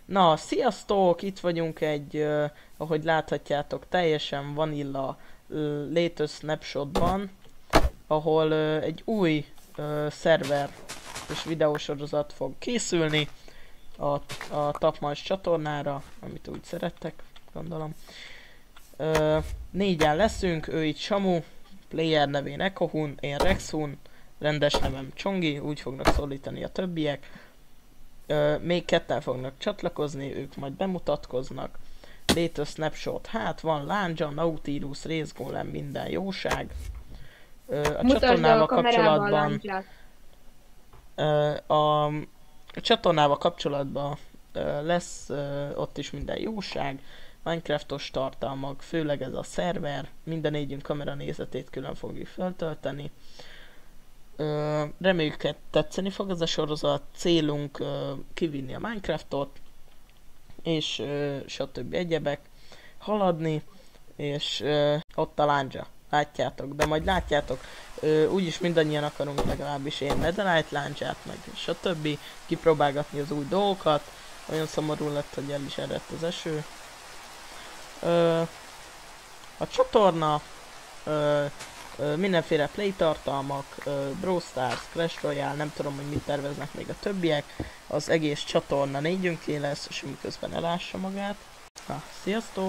Na, sziasztok! Itt vagyunk egy, ahogy láthatjátok, teljesen vanilla Latest Snapshotban, ahol egy új szerver és videósorozat fog készülni a Tapmans csatornára, amit úgy szerettek, gondolom. Négyen leszünk, ő itt Samu, player nevén Ekohun, én Rexhun, rendes nevem Csongi, úgy fognak szólítani a többiek. Még ketten fognak csatlakozni, ők majd bemutatkoznak. Latest Snapshot, hát van Lándzsa, Nautilus, Rézgólem, minden jóság. A csatornával kapcsolatban a csatornával kapcsolatban lesz ott is minden jóság. Minecraftos tartalmak, főleg ez a szerver, minden négyünk kamera nézetét külön fogjuk feltölteni. Reméljük, hogy tetszeni fog ez a sorozat, célunk kivinni a Minecraftot, és stb. Egyebek, haladni, és ott a lándzsa, látjátok, de majd látjátok, úgyis mindannyian akarunk, legalábbis én Netherite lándzsát, meg stb. Kipróbálgatni az új dolgokat, olyan szomorú lett, hogy el is eredt az eső. A csatorna, mindenféle play tartalmak, Brawl Stars, Clash Royale, nem tudom, hogy mit terveznek még a többiek. Az egész csatorna négyünké lesz, és miközben elássa magát. Na, sziasztok!